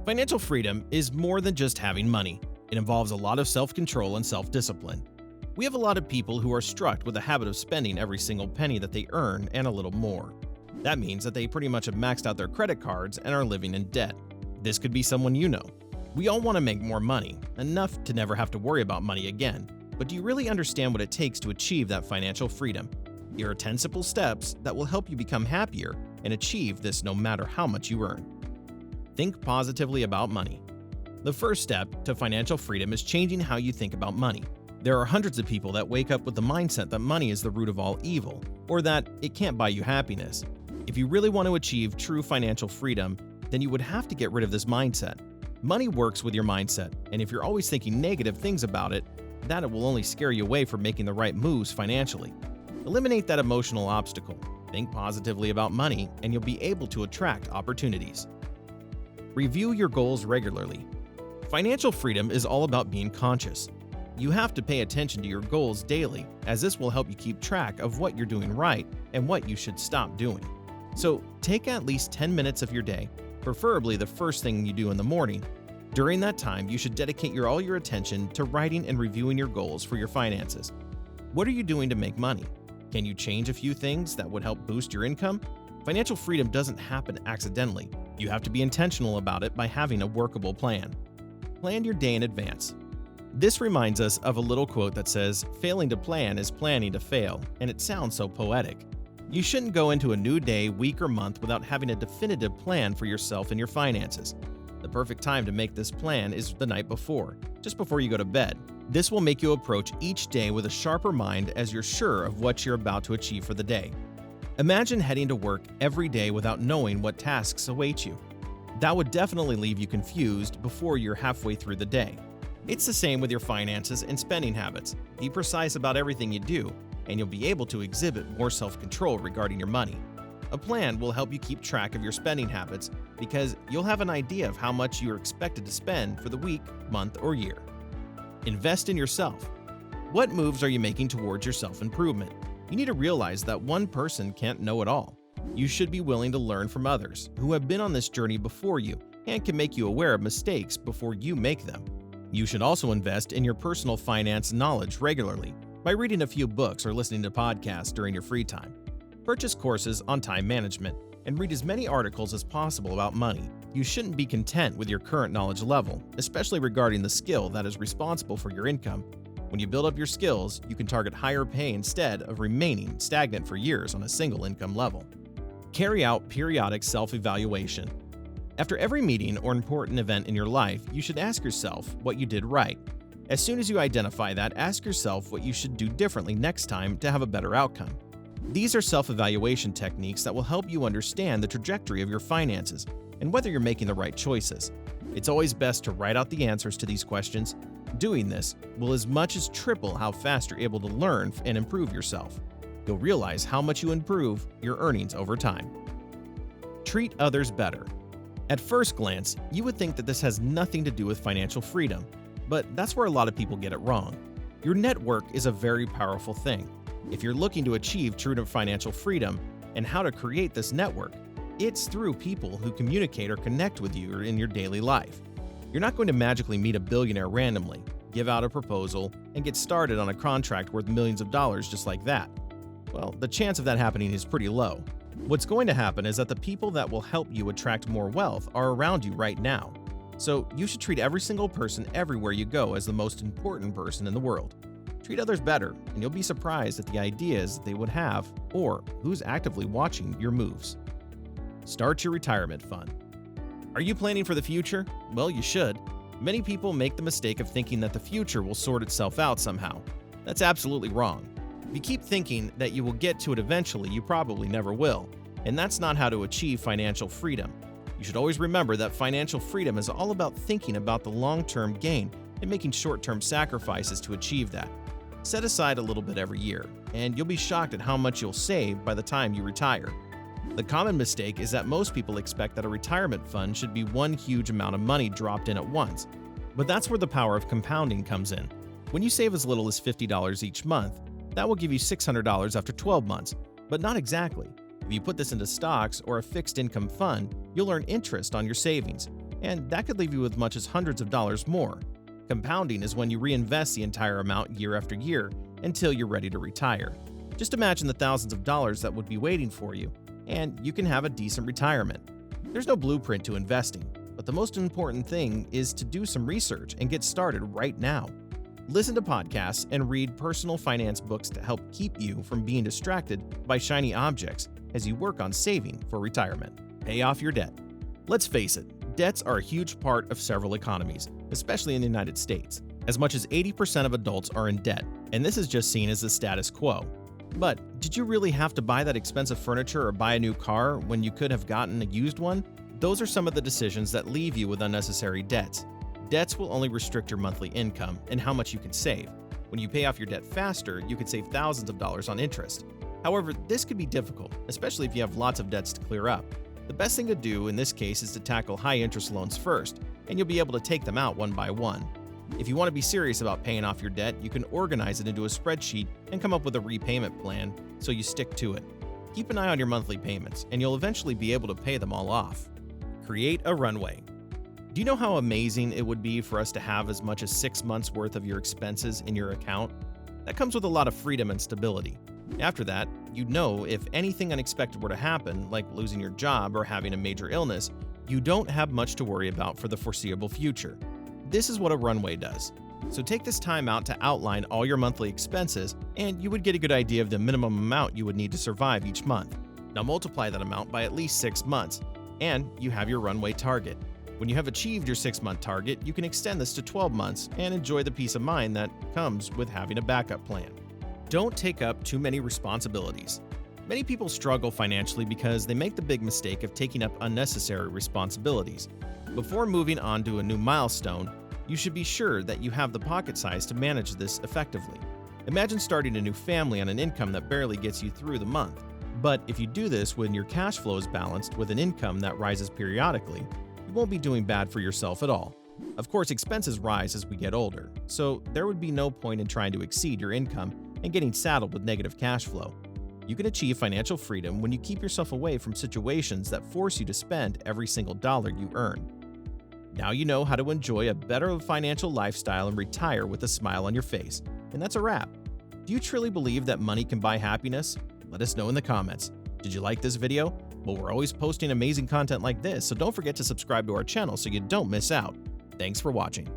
Financial freedom is more than just having money. It involves a lot of self-control and self-discipline. We have a lot of people who are struck with the habit of spending every single penny that they earn and a little more. That means that they pretty much have maxed out their credit cards and are living in debt. This could be someone you know. We all want to make more money, enough to never have to worry about money again. But do you really understand what it takes to achieve that financial freedom? Here are 10 simple steps that will help you become happier and achieve this no matter how much you earn. Think positively about money. The first step to financial freedom is changing how you think about money. There are hundreds of people that wake up with the mindset that money is the root of all evil, or that it can't buy you happiness. If you really want to achieve true financial freedom, then you would have to get rid of this mindset. Money works with your mindset, and if you're always thinking negative things about it, that it will only scare you away from making the right moves financially. Eliminate that emotional obstacle. Think positively about money, and you'll be able to attract opportunities. Review your goals regularly. Financial freedom is all about being conscious. You have to pay attention to your goals daily, as this will help you keep track of what you're doing right and what you should stop doing. So, take at least 10 minutes of your day, preferably the first thing you do in the morning. During that time, you should dedicate all your attention to writing and reviewing your goals for your finances. What are you doing to make money? Can you change a few things that would help boost your income? Financial freedom doesn't happen accidentally. You have to be intentional about it by having a workable plan. Plan your day in advance. This reminds us of a little quote that says, "Failing to plan is planning to fail," and it sounds so poetic. You shouldn't go into a new day, week, or month without having a definitive plan for yourself and your finances. The perfect time to make this plan is the night before, just before you go to bed. This will make you approach each day with a sharper mind as you're sure of what you're about to achieve for the day. Imagine heading to work every day without knowing what tasks await you. That would definitely leave you confused before you're halfway through the day. It's the same with your finances and spending habits. Be precise about everything you do, and you'll be able to exhibit more self-control regarding your money. A plan will help you keep track of your spending habits because you'll have an idea of how much you're expected to spend for the week, month, or year. Invest in yourself. What moves are you making towards your self-improvement? You need to realize that one person can't know it all. You should be willing to learn from others who have been on this journey before you and can make you aware of mistakes before you make them. You should also invest in your personal finance knowledge regularly by reading a few books or listening to podcasts during your free time. Purchase courses on time management and read as many articles as possible about money. You shouldn't be content with your current knowledge level, especially regarding the skill that is responsible for your income. When you build up your skills, you can target higher pay instead of remaining stagnant for years on a single income level. Carry out periodic self-evaluation. After every meeting or important event in your life, you should ask yourself what you did right. As soon as you identify that, ask yourself what you should do differently next time to have a better outcome. These are self-evaluation techniques that will help you understand the trajectory of your finances and whether you're making the right choices. It's always best to write out the answers to these questions. Doing this will as much as triple how fast you're able to learn and improve yourself. You'll realize how much you improve your earnings over time. Treat others better. At first glance, you would think that this has nothing to do with financial freedom, but that's where a lot of people get it wrong. Your network is a very powerful thing. If you're looking to achieve true financial freedom and how to create this network, it's through people who communicate or connect with you in your daily life. You're not going to magically meet a billionaire randomly, give out a proposal, and get started on a contract worth millions of dollars just like that. Well, the chance of that happening is pretty low. What's going to happen is that the people that will help you attract more wealth are around you right now. So you should treat every single person everywhere you go as the most important person in the world. Treat others better, and you'll be surprised at the ideas they would have or who's actively watching your moves. Start your retirement fund. Are you planning for the future? Well, you should. Many people make the mistake of thinking that the future will sort itself out somehow. That's absolutely wrong. If you keep thinking that you will get to it eventually, you probably never will. And that's not how to achieve financial freedom. You should always remember that financial freedom is all about thinking about the long-term gain and making short-term sacrifices to achieve that. Set aside a little bit every year, and you'll be shocked at how much you'll save by the time you retire. The common mistake is that most people expect that a retirement fund should be one huge amount of money dropped in at once. But that's where the power of compounding comes in. When you save as little as $50 each month, that will give you $600 after 12 months, but not exactly. If you put this into stocks or a fixed income fund, you'll earn interest on your savings. and that could leave you with much as hundreds of dollars more. Compounding is when you reinvest the entire amount year after year until you're ready to retire. Just imagine the thousands of dollars that would be waiting for you, and you can have a decent retirement. There's no blueprint to investing, but the most important thing is to do some research and get started right now. Listen to podcasts and read personal finance books to help keep you from being distracted by shiny objects as you work on saving for retirement. Pay off your debt. Let's face it, debts are a huge part of several economies, especially in the United States. As much as 80% of adults are in debt, and this is just seen as the status quo. But did you really have to buy that expensive furniture or buy a new car when you could have gotten a used one? Those are some of the decisions that leave you with unnecessary debts. Debts will only restrict your monthly income and how much you can save. When you pay off your debt faster, you could save thousands of dollars on interest. However, this could be difficult, especially if you have lots of debts to clear up. The best thing to do in this case is to tackle high-interest loans first, and you'll be able to take them out one by one. If you want to be serious about paying off your debt, you can organize it into a spreadsheet and come up with a repayment plan so you stick to it. Keep an eye on your monthly payments, and you'll eventually be able to pay them all off. Create a runway. Do you know how amazing it would be for us to have as much as 6 months worth of your expenses in your account? That comes with a lot of freedom and stability. After that, you'd know if anything unexpected were to happen, like losing your job or having a major illness, you don't have much to worry about for the foreseeable future. This is what a runway does. So take this time out to outline all your monthly expenses, and you would get a good idea of the minimum amount you would need to survive each month. Now multiply that amount by at least 6 months, and you have your runway target. When you have achieved your 6-month target, you can extend this to 12 months and enjoy the peace of mind that comes with having a backup plan. Don't take up too many responsibilities. Many people struggle financially because they make the big mistake of taking up unnecessary responsibilities. Before moving on to a new milestone, you should be sure that you have the pocket size to manage this effectively. Imagine starting a new family on an income that barely gets you through the month. But if you do this when your cash flow is balanced with an income that rises periodically, you won't be doing bad for yourself at all. Of course, expenses rise as we get older, so there would be no point in trying to exceed your income and getting saddled with negative cash flow. You can achieve financial freedom when you keep yourself away from situations that force you to spend every single dollar you earn. Now you know how to enjoy a better financial lifestyle and retire with a smile on your face. And that's a wrap. Do you truly believe that money can buy happiness? Let us know in the comments. Did you like this video? Well, we're always posting amazing content like this, so don't forget to subscribe to our channel so you don't miss out. Thanks for watching.